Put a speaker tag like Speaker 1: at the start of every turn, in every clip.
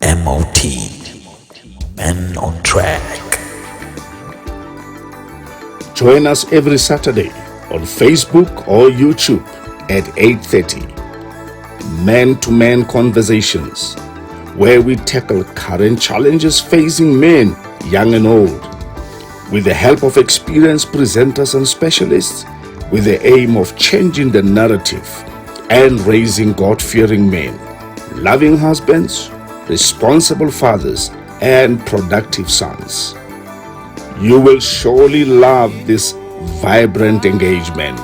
Speaker 1: MOT, Men on Track.
Speaker 2: Join us every Saturday on Facebook or YouTube at 8:30. Man-to-Man Conversations, where we tackle current challenges facing men, young and old, with the help of experienced presenters and specialists, with the aim of changing the narrative and raising God-fearing men, loving husbands, responsible fathers, and productive sons. You will surely love this vibrant engagement.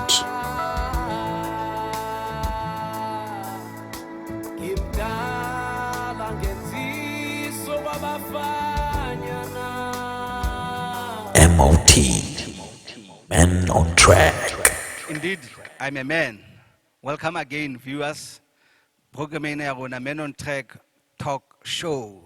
Speaker 1: MOT, Men on Track.
Speaker 3: Indeed, I'm a man. Welcome again, viewers. Program Men on Track talk show.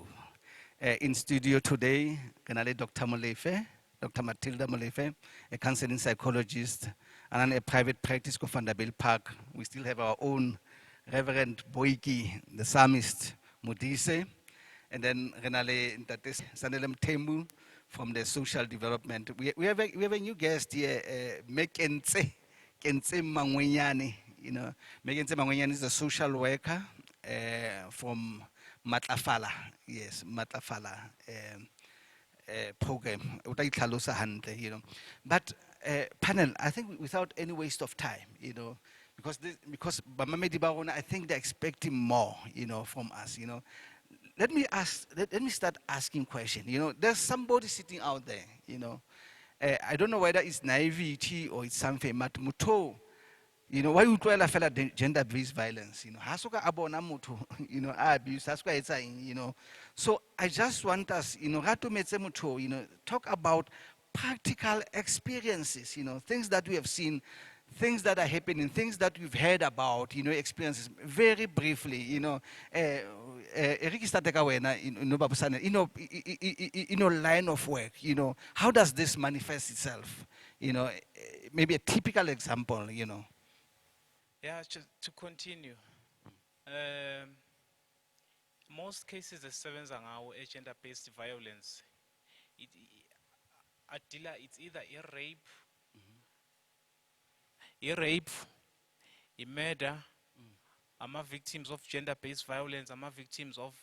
Speaker 3: In studio today, Dr. Molefe, Dr. Matilda Molefe, a counseling psychologist, and a private practice of Vanderbilt Park. We still have our own Reverend Boikie, the psalmist, Modise, and then Sanele Mthembu from the social development. We have a new guest here, Kentse Mangoanyane. You know, Kentse Mangoanyane is a social worker from Matlafala, yes, Matlafala program. You know, but panel, I think without any waste of time, you know, because I think they're expecting more, you know, from us, you know. Let me start asking questions. You know, there's somebody sitting out there, you know. I don't know whether it's naivety or it's something, but muto, you know, why you try to feel gender-based violence, you know, hasuka abona muto, you know, abuse, hasuka it's you know. So I just want us, you know, ratu metse muto, you know, talk about practical experiences, you know, things that we have seen, things that are happening, things that we've heard about, you know, experiences, very briefly, you know. You know, line of work, you know, how does this manifest itself? You know, maybe a typical example, you know.
Speaker 4: Yeah, to continue. Most cases the sevens are now gender-based violence. It's either a murder. I'm victims of gender-based violence. I'm victims of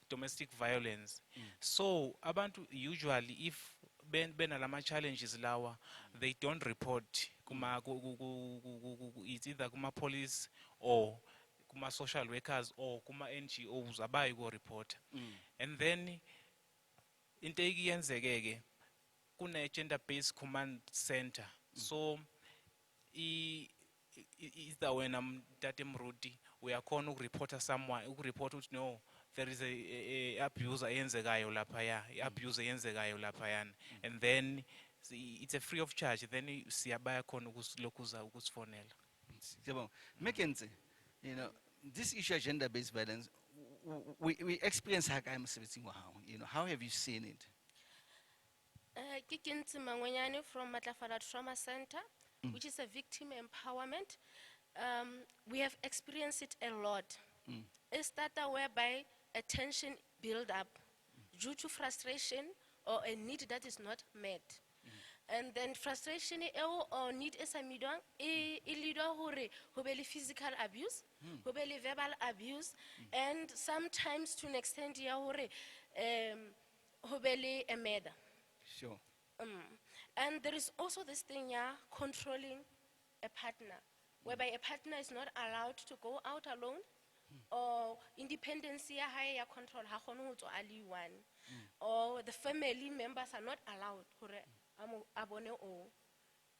Speaker 4: domestic violence. So, abantu usually, if ben alama challenges lawa, they don't report. It's either kuma police or kuma social workers or kuma NGOs abayi go report. And then into yenzekeke kuna gender-based command center. So either when I'm Datem Rudi, we are calling reporter someone who report no, there is a abuser yenzekayo lapaya, abuser yenzekayo lapayan, and then it's a free of charge. Then siyabaya khona ukusilokuza ukusfonela.
Speaker 3: Kentse, you know, this issue of gender-based violence, we experience how you know, how have you seen it?
Speaker 5: Kentse Mangoanyane from Matlafala Trauma Center, which is a victim empowerment. We have experienced it a lot. It's that whereby a tension build up due to frustration or a need that is not met. And then frustration or need is a midang, physical abuse, verbal abuse, and sometimes to an extent a murder.
Speaker 3: Sure.
Speaker 5: And there is also this thing, controlling a partner, whereby a partner is not allowed to go out alone, or independence higher control, or the family members are not allowed.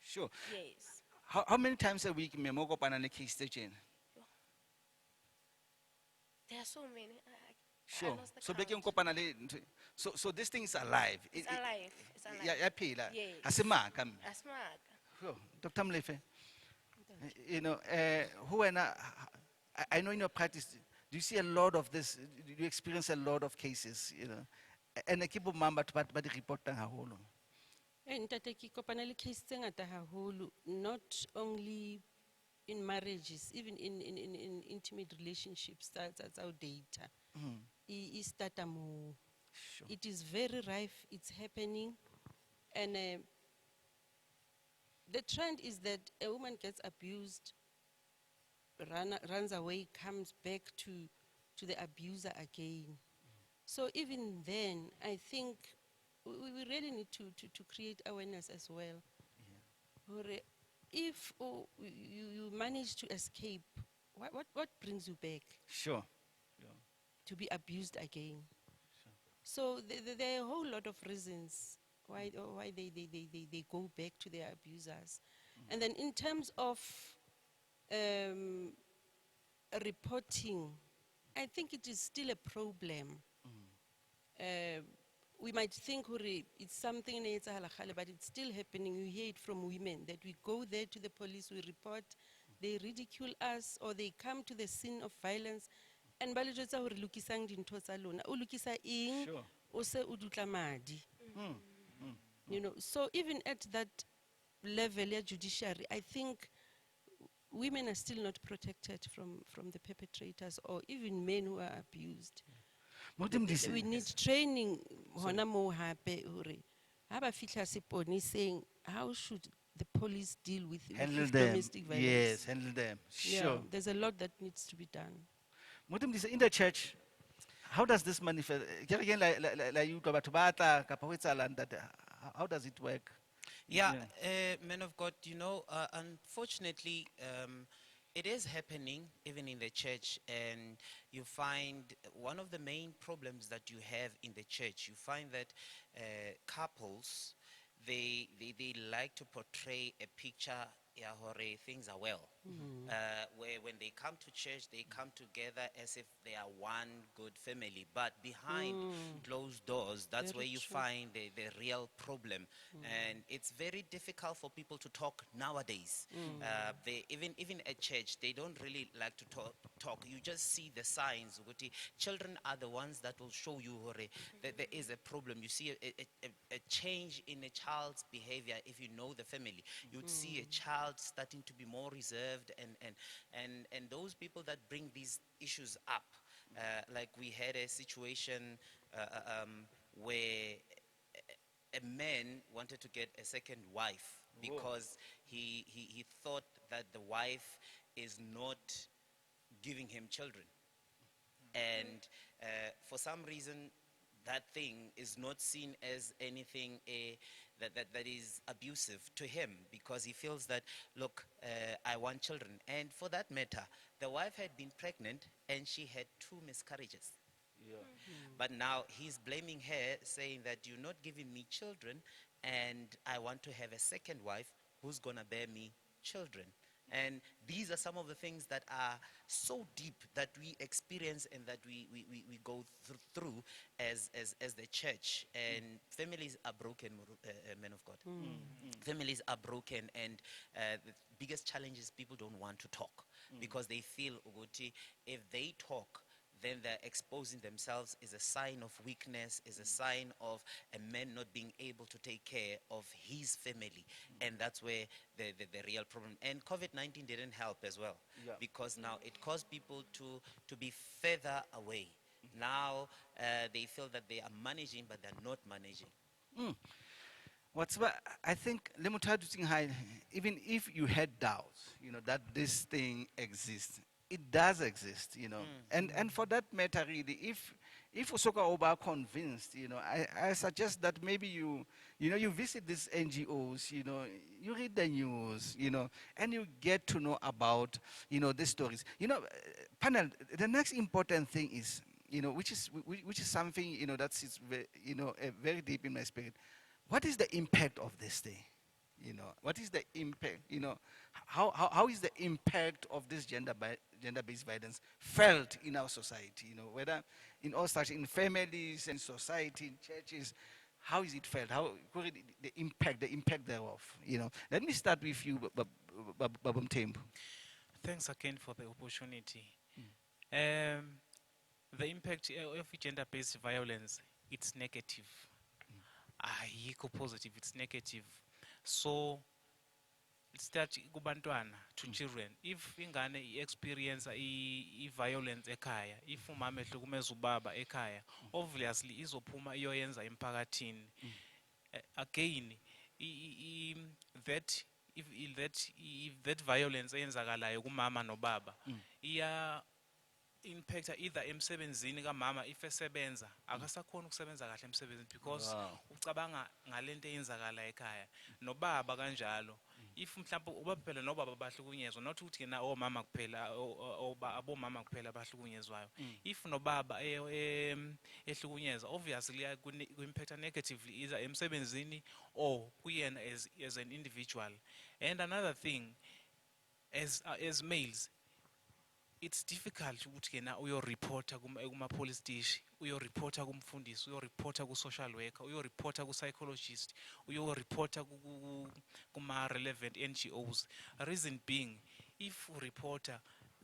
Speaker 3: Sure.
Speaker 5: Yes.
Speaker 3: How many times a week memoko panane case station?
Speaker 5: There are so many.
Speaker 3: Sure. So this thing is alive.
Speaker 5: It's alive. It's alive.
Speaker 3: Yeah,
Speaker 5: yes.
Speaker 3: Asima.
Speaker 5: Sure.
Speaker 3: Dr. Molefe, you know, I know in your practice, do you see a lot of this? Do you experience a lot of cases, you know? And I keep on mamba but the report whole.
Speaker 6: Ntate ke kopana le case tse ngata haholo, not only in marriages, even in intimate relationships, that's our data. Is data more.
Speaker 3: Sure.
Speaker 6: It is very rife, it's happening. And the trend is that a woman gets abused, runs away, comes back to the abuser again. So even then, I think we really need to create awareness as well. If you manage to escape, what brings you back
Speaker 3: Sure.
Speaker 6: to be abused again? So there are a whole lot of reasons why they go back to their abusers. And then in terms of reporting, I think it is still a problem. We might think it's something, but it's still happening. You hear it from women that we go there to the police, we report, they ridicule us, or they come to the scene of violence, and ba le jwetsa hore lokisang dintho tsa lona. O lokisa eng,
Speaker 3: Sure.
Speaker 6: o se o dutla madi. You know, so even at that level ya judiciary, I think women are still not protected from the perpetrators or even men who are abused. We need training hona mo hape hore ha ba fihla seponiseng, how should the police deal with
Speaker 3: Handle them.
Speaker 6: domestic violence?
Speaker 3: Yes, handle them.
Speaker 6: Yeah,
Speaker 3: Sure.
Speaker 6: there's a lot that needs to be done.
Speaker 3: Modise, in the church, how does this manifest? Again, like you go back to Bata, how does it work?
Speaker 7: Yeah, man of God, you know, unfortunately, it is happening even in the church, and you find one of the main problems that you have in the church, you find that couples, they like to portray a picture yeah, hore things are well. Where when they come to church, they come together as if they are one good family. But behind closed doors, that's
Speaker 6: Very
Speaker 7: where you
Speaker 6: true.
Speaker 7: find the real problem. And it's very difficult for people to talk nowadays. They even at church, they don't really like to talk. You just see the signs. Children are the ones that will show you hore, that there is a problem. You see a change in a child's behavior if you know the family. You'd see a child starting to be more reserved, and those people that bring these issues up, like we had a situation where a man wanted to get a second wife because he thought that the wife is not giving him children, and for some reason that thing is not seen as anything that is abusive to him, because he feels that, look, I want children. And for that matter, the wife had been pregnant and she had 2 miscarriages. But now he's blaming her, saying that you're not giving me children and I want to have a second wife who's going to bear me children. And these are some of the things that are so deep that we experience and that we go through as the church. And families are broken, men of God. Families are broken, and the biggest challenge is people don't want to talk because they feel, Uguti, if they talk, then they're exposing themselves is a sign of weakness, is a sign of a man not being able to take care of his family. And that's where the real problem. And COVID-19 didn't help as well, because now it caused people to be further away. Now they feel that they are managing, but they're not managing.
Speaker 3: I think even if you had doubts, that this thing exists, it does exist, and for that matter, really, if Usoka Oba are convinced, I suggest that maybe you visit these NGOs, you read the news, and you get to know about, these stories. Panel, the next important thing is, which is something, that sits, very deep in my spirit. What is the impact of this thing? What is the impact? How is the impact of this gender-based violence felt in our society? Whether in all structures, in families and society, in churches, how is it felt? How the impact thereof? Let me start with you, Mthembu.
Speaker 4: Thanks again for the opportunity. The impact of gender-based violence, it's negative. Positive, it's negative. So start kubantwana to children. If ingane experience i-violence ekhaya, if umama ehlukumeza ubaba ekhaya, obviously izophuma iyoyenza emphakathini. Again, that if that violence eyenzakalayo kumama nobaba iya impacta either emsebenzini kamama if esebenza akasakhona ukusebenza kahle emsebenzini because ucabanga ngalento eyenzakala ekhaya, nobaba kanjalo. If mhlawumbe ubaba phela nobaba bahlukunyezwa, not ukuthi na omama kuphela abomama kuphela bahlukunyezwayo. If nobaba ehlukunyezwa, obviously ku-impacta negatively either emsebenzini or kuyena as an individual. And another thing, as males, it's difficult ukuthi kena uyo-reporta kuma-police station, uyo-reporta kumfundisi, uyo-reporta ku-social worker, uyo-reporta ku-psychologist, uyo-reporta kuma-relevant NGOs. Reason being, if reporter,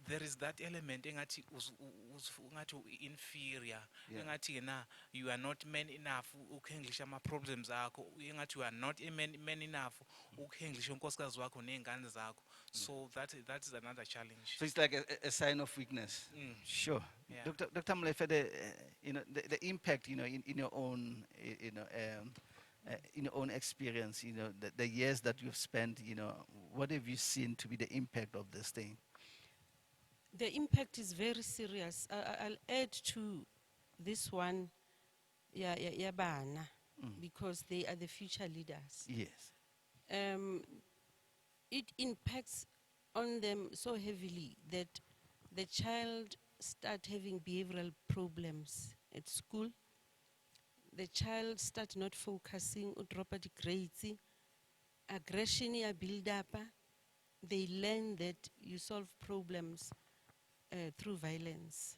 Speaker 4: there is that element engathi inferior, engathi kena you are not man enough ukhandlisha ama-problems akho, engathi you are not a man enough ukhandlisha unkosikazi wakho ney'ngane zakho. So that is another challenge.
Speaker 3: So it's like a sign of weakness. Sure.
Speaker 4: Yeah.
Speaker 3: Dr. Molefe, the impact, in your own, in your own experience, the years that you've spent, what have you seen to be the impact of this thing?
Speaker 6: The impact is very serious. I'll add to this one, bana, because they are the future leaders.
Speaker 3: Yes.
Speaker 6: It impacts on them so heavily that the child start having behavioral problems at school. The child start not focusing, drop the grades, aggression build up. They learn that you solve problems through violence.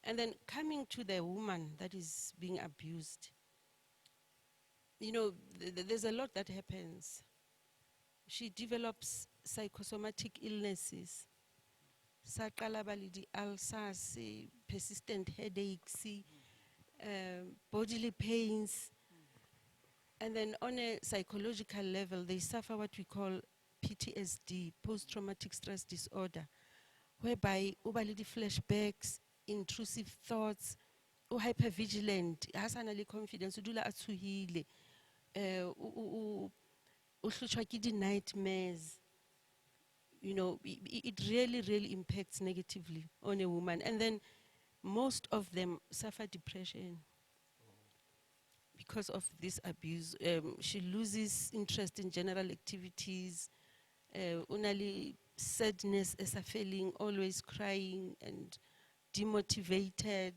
Speaker 6: And then coming to the woman that is being abused, there's a lot that happens. She develops psychosomatic illnesses, ulcers, persistent headaches, bodily pains. And then on a psychological level, they suffer what we call PTSD, post-traumatic stress disorder, whereby ubalidi flashbacks, intrusive thoughts, hypervigilant, hasanali confidence, udula atsuhile, nightmares. It really impacts negatively on a woman. And then most of them suffer depression because of this abuse. She loses interest in general activities, unali sadness as a feeling, always crying and demotivated,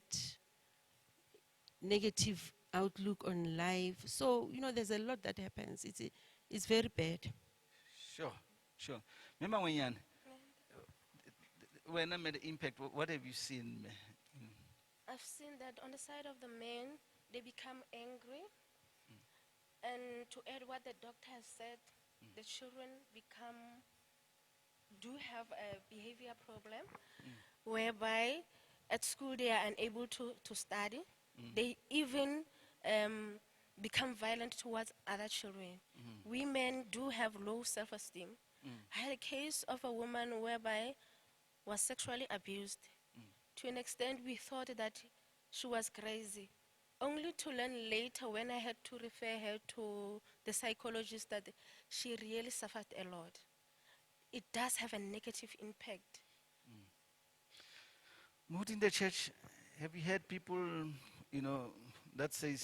Speaker 6: negative outlook on life. So, there's a lot that happens. It's very bad.
Speaker 3: Sure. Mangoanyane, when I made the impact, what have you seen?
Speaker 5: I've seen that on the side of the men, they become angry. And to add what the doctor has said, the children do have a behavior problem, whereby at school they are unable to study. They even become violent towards other children. Women do have low self-esteem. I had a case of a woman whereby was sexually abused. To an extent, we thought that she was crazy, only to learn later when I had to refer her to the psychologist that she really suffered a lot. It does have a negative impact.
Speaker 3: Not in the church, have you heard people, that say,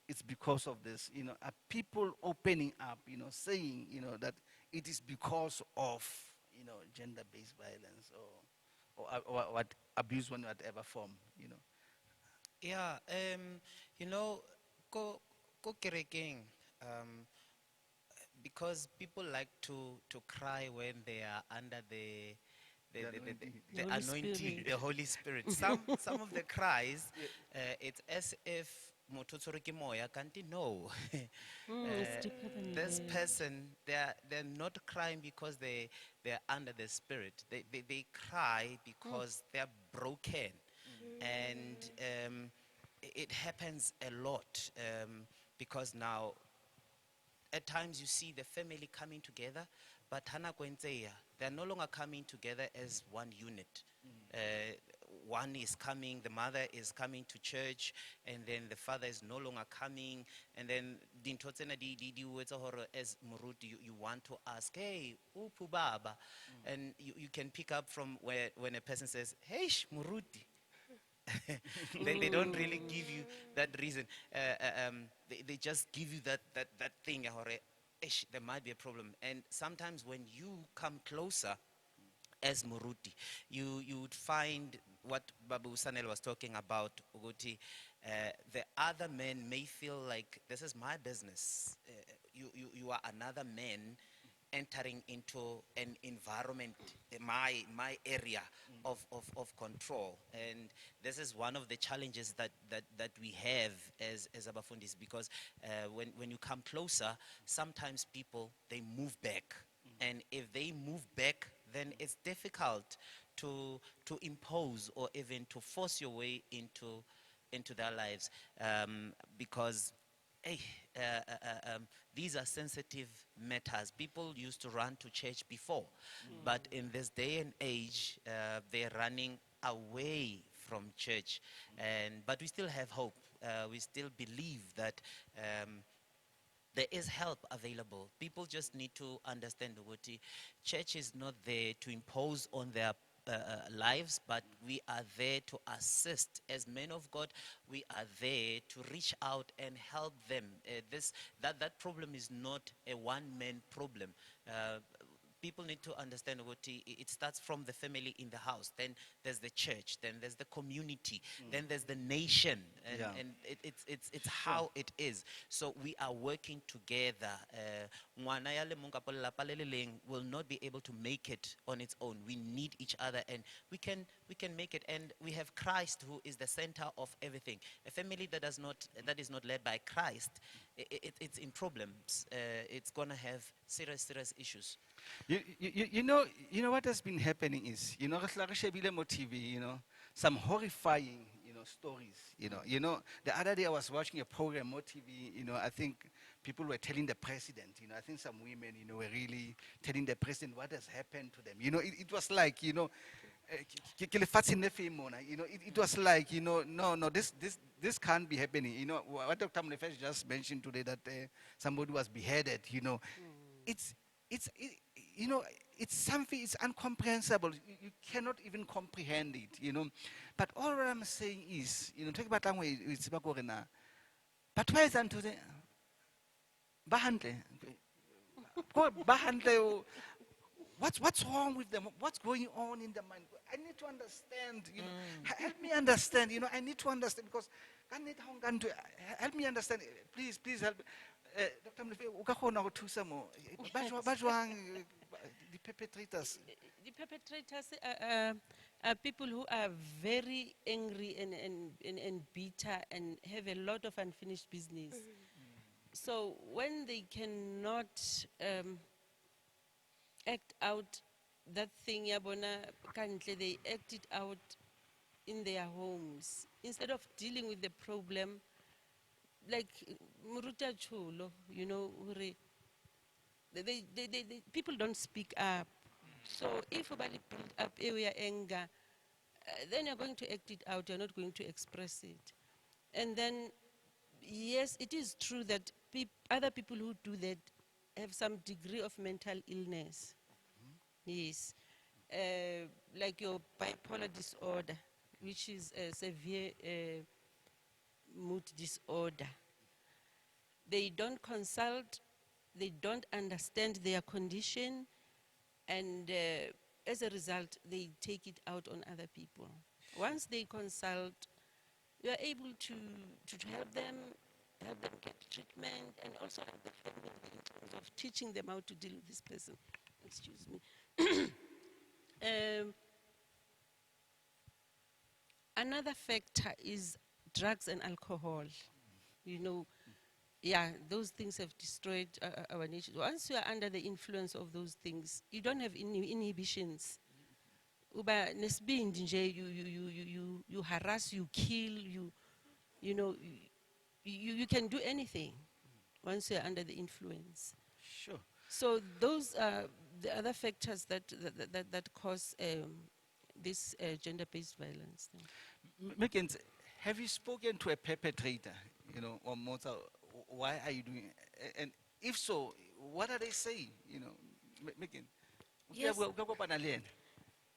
Speaker 3: it's because of this, are people opening up, saying, that it is because of, gender-based violence or what abuse in whatever form,
Speaker 7: Yeah, go kerekeng, because people like to cry when they are under the anointing, the Holy Spirit. Some of the cries, it's as if mototsoroki moya kanti no.
Speaker 6: It's deeper than
Speaker 7: This
Speaker 6: that.
Speaker 7: person, they're not crying because they're under the Spirit. They cry because they're broken, and it happens a lot because now at times you see the family coming together, but hana kwenzeya, they're no longer coming together as one unit. One is coming, the mother is coming to church, and then the father is no longer coming, and then as Muruti, you want to ask, hey, upu baba, and you can pick up from where when a person says, hey, Muruti. They don't really give you that reason. They just give you that thing. There might be a problem. And sometimes when you come closer as Muruti, you would find what Babu Sanele was talking about, Uguti. The other men may feel like this is my business. You are another man entering into an environment, my area of control. And this is one of the challenges that we have as Abafundis, because when you come closer, sometimes people, they move back. And if they move back, then it's difficult to impose or even to force your way into their lives, because hey, these are sensitive matters. People used to run to church before, but in this day and age, they're running away from church. But we still have hope. We still believe that there is help available. People just need to understand what church is not there to impose on their lives, but we are there to assist. As men of God, we are there to reach out and help them. That problem is not a one-man problem. People need to understand what it starts from the family in the house. Then there's the church. Then there's the community. Then there's the nation. And it's how it is. So we are working together. Ngwana ya le mong kapa lelapa le le leng will not be able to make it on its own. We need each other, and we can make it. And we have Christ, who is the center of everything. A family that is not led by Christ, it's in problems. It's gonna have serious issues.
Speaker 3: You know what has been happening is, TV, some horrifying, stories, the other day I was watching a program, TV, I think people were telling the president, I think some women, were really telling the president what has happened to them. It was like, it was like, no, this can't be happening. What Dr. Molefe just mentioned today, that somebody was beheaded, it's something, it's incomprehensible. You cannot even comprehend it, But all what I'm saying is, talk about language, it's about Gorena. But why is that today? Bahandle. Bahandle. What's wrong with them? What's going on in the mind? I need to understand, help me understand, I need to understand, because I need to help me understand. Please help. Dr. Molefe, o ka kgona go thusa mo ba jwang the perpetrators?
Speaker 6: The perpetrators are people who are very angry and bitter and have a lot of unfinished business. So when they cannot act out that thing, they act it out in their homes. Instead of dealing with the problem, like Muruta Chulo, people don't speak up. So if you build up area anger, then you're going to act it out, you're not going to express it. And then, yes, it is true that other people who do that have some degree of mental illness. Yes. Like your bipolar disorder, which is a severe mood disorder. They don't consult, they don't understand their condition, and as a result, they take it out on other people. Once they consult, you are able to help them get treatment, and also help the family in terms of teaching them how to deal with this person. Excuse me. Another factor is drugs and alcohol. Yeah, those things have destroyed our nation. Once you are under the influence of those things, you don't have any inhibitions. Uba nesbindi nje, you harass, you kill, you can do anything. once you're under the influence.
Speaker 3: Sure.
Speaker 6: So those are the other factors that cause this gender-based violence.
Speaker 3: Mickens, have you spoken to a perpetrator, or Mota, why are you doing it? And if so, what are they saying, Mickens?
Speaker 5: Yes.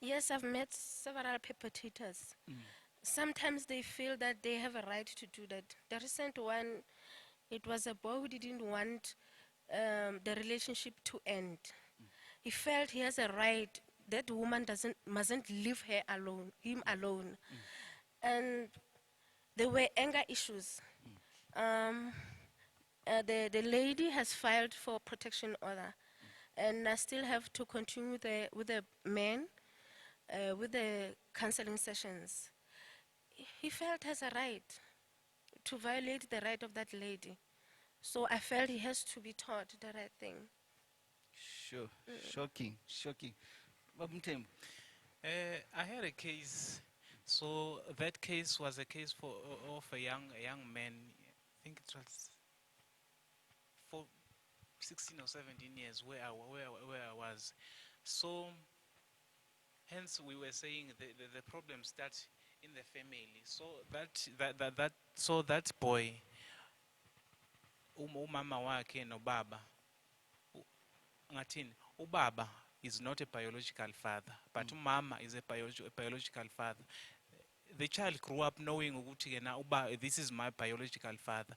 Speaker 5: Yes, I've met several perpetrators. Sometimes they feel that they have a right to do that. The recent one, it was a boy who didn't want the relationship to end. He felt he has a right. That woman mustn't leave him alone. And there were anger issues. The lady has filed for protection order, and I still have to continue with the man with the counseling sessions. He felt has a right to violate the right of that lady. So I felt he has to be taught the right thing.
Speaker 3: Sure. Shocking. Mthembu.
Speaker 4: I had a case. So that case was a case of a young man. I think it was for 16 or 17 years where I was. So hence we were saying the problem starts in the family. So that boy, umama wake no baba, ngathini ubaba is not a biological father, but umama is a biological father. The child grew up knowing ukuthi yena this is my biological father.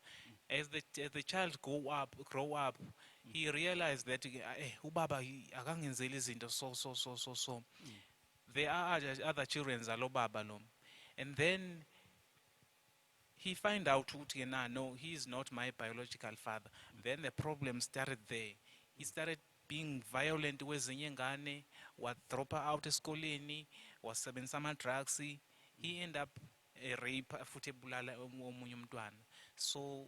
Speaker 4: As the child grow up, he realized that ubaba akangenzeli izinto so. There are other children zalo baba lo, and then he find out ukuthi yena no, he is not my biological father. Then the problem started there. He started being violent kwezinye ingane, wadropa out esikoleni, wasebenzisa ama-drugs. He ended up rape futhi ebulala omunye umntwana. So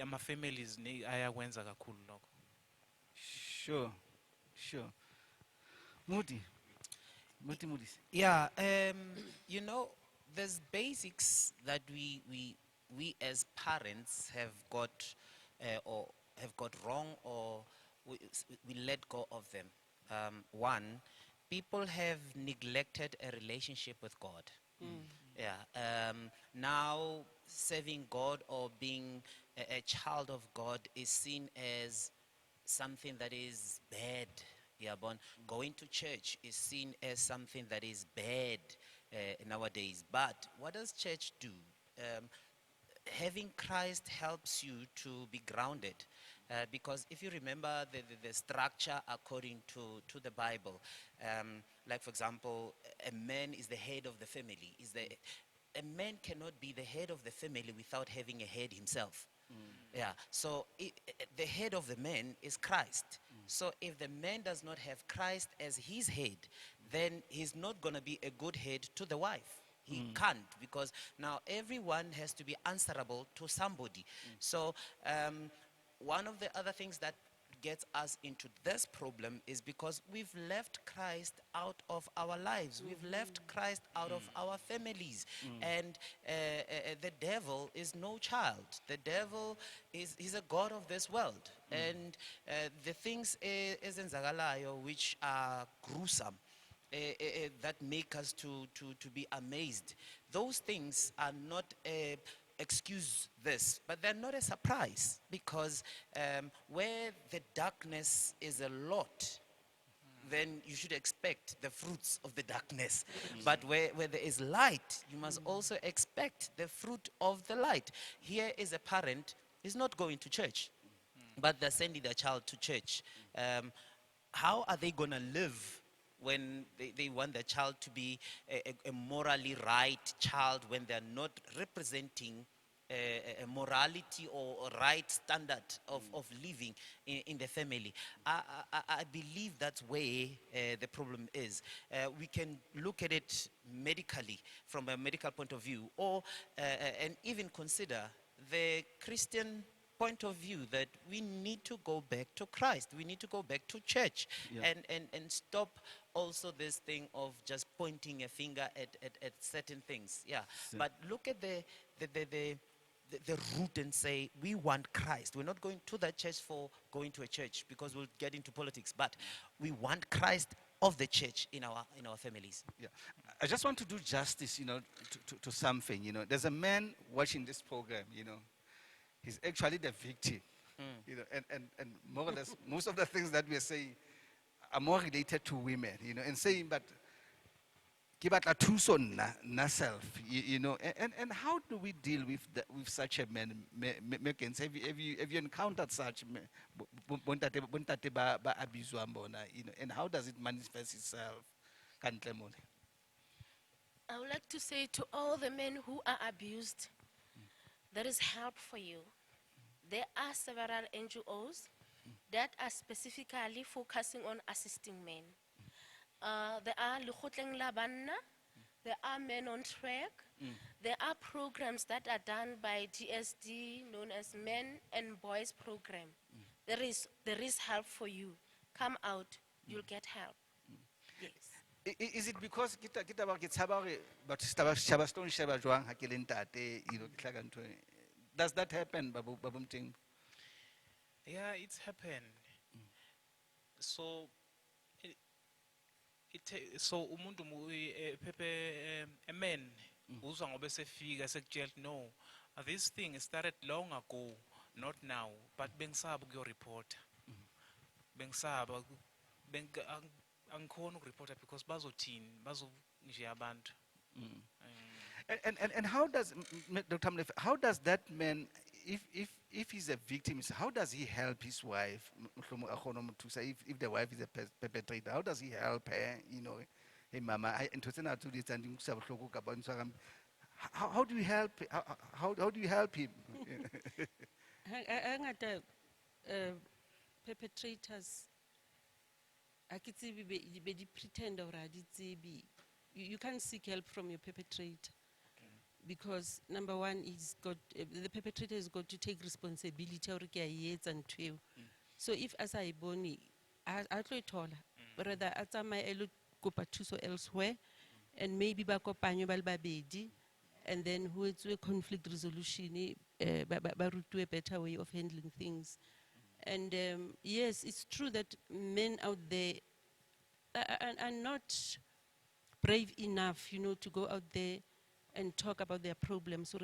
Speaker 4: ama-families ayakwenza kakhulu lokho.
Speaker 3: Sure. Modise.
Speaker 7: Yeah, there's basics that we as parents have got wrong, or we let go of them. One, people have neglected a relationship with God. Yeah. Now serving God or being a child of God is seen as something that is bad. Yeah, but going to church is seen as something that is bad nowadays. But what does church do? Having Christ helps you to be grounded. Because if you remember the structure according to the Bible, like for example, a man is the head of the family. A man cannot be the head of the family without having a head himself. Yeah, so the head of the man is Christ. So if the man does not have Christ as his head, then he's not going to be a good head to the wife. He can't, because now everyone has to be answerable to somebody. So one of the other things that gets us into this problem is because we've left Christ out of our lives. We've left Christ out of our families. And the devil is no child. The devil he's a god of this world. And the things ezenzakalayo which are gruesome, that make us to be amazed. Those things are not excuse this, but they're not a surprise, because where the darkness is a lot, then you should expect the fruits of the darkness. But where there is light, you must also expect the fruit of the light. Here is a parent, is not going to church, but they're sending their child to church. How are they going to live when they want their child to be a morally right child, when they're not representing a morality or a right standard of living in the family? I believe that's where the problem is. We can look at it medically, from a medical point of view, or and even consider the Christian point of view, that we need to go back to Christ. We need to go back to church, and stop also this thing of just pointing a finger at certain things. Yeah. But look at the the root and say, we want Christ. We're not going to that church for going to a church because we'll get into politics, but we want Christ of the church in our families.
Speaker 3: Yeah. I just want to do justice, to something, There's a man watching this program, He's actually the victim, and more or less, most of the things that we are saying are more related to women, and saying, but give a thuso na self, and how do we deal with such a man? Have you encountered such bontate ba abuswang bona, and how does it manifest itself? Kantle mole.
Speaker 5: I would like to say to all the men who are abused, there is help for you. There are several NGOs that are specifically focusing on assisting men. There are Lekgotleng la Banna, there are Men on Track, there are programs that are done by GSD known as Men and Boys Program. There is help for you. Come out, you'll get help. Yes.
Speaker 3: Is it because kita ba ke tshaba hore batho shaba stone shaba jwang ha ke le ntate, ke tla ka ntho e? Does that happen, Babu Mthembu?
Speaker 4: Yeah, it's happened. So so umuntu a man uzwa ngobe sefika sekutshela no, this thing started long ago, not now, but bengisaba ukuyoreport. Bengisaba angikhona ukureporta because bazothini nje abantu.
Speaker 3: And how does Dr. Molefe, how does that man, if he's a victim, how does he help his wife? If the wife is a perpetrator, how does he help her? Hey mama, how do you help? How do you help him?
Speaker 6: Perpetrators, I could say they pretend already. You can't seek help from your perpetrator. Because number one, the perpetrator has got to take responsibility. So if as I boni, I told her, rather at my go so elsewhere, and maybe bakopanyo balbabedi, and then who it's a conflict resolution, to a better way of handling things. And yes, it's true that men out there are not brave enough, to go out there and talk about their problems. So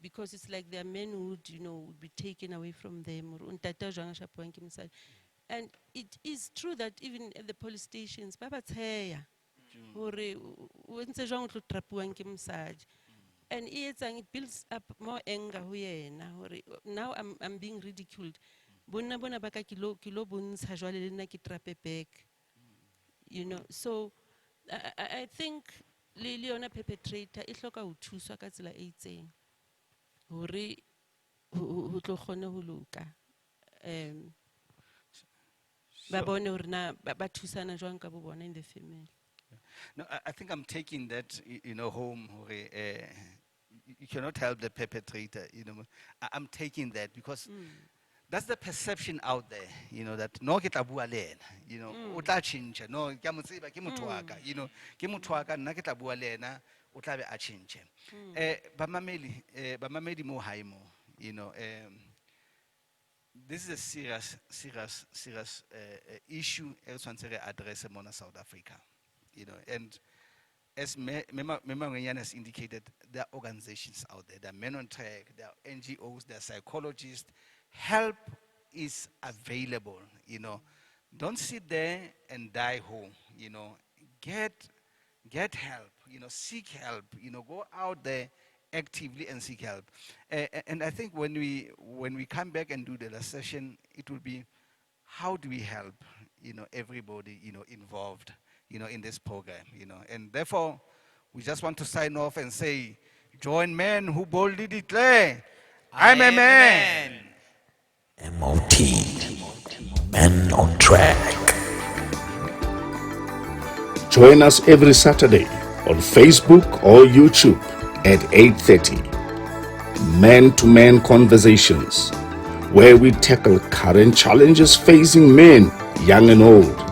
Speaker 6: because it's like their men would, would be taken away from them. And it is true that even at the police stations, and it builds up more anger. Now I'm being ridiculed. So I think Leona perpetrator is like a two swakatila 18. Hore ho tlo khona ho loka. Ba bone hore na ba thusana jwang ka bo bona in the family.
Speaker 3: No, I think I'm taking that, home. You cannot help the perpetrator, I'm taking that because that's the perception out there, that no ke tla bua le ena, o tla change, no ke mo tseba ke motho wa ka, ke motho wa ka nna ke tla bua le ena o tla be a change. Bamamedi mo hae mo, this is a serious issue e tshwantse re address mona South Africa, and as Mangoanyane has indicated, there are organizations out there, there are Men on Track, there are NGOs, there are psychologists. Help is available, Don't sit there and die home, Get help, seek help, go out there actively and seek help. And I think when we come back and do the last session, it will be how do we help, everybody, involved, in this program, And therefore, we just want to sign off and say, join men who boldly declare, I'm a man.
Speaker 1: MOT, Men on Track.
Speaker 2: Join us every Saturday on Facebook or YouTube at 8:30. Men-to-Men conversations, where we tackle current challenges facing men, young and old,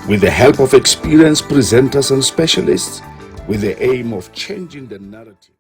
Speaker 2: with the help of experienced presenters and specialists, with the aim of changing the narrative.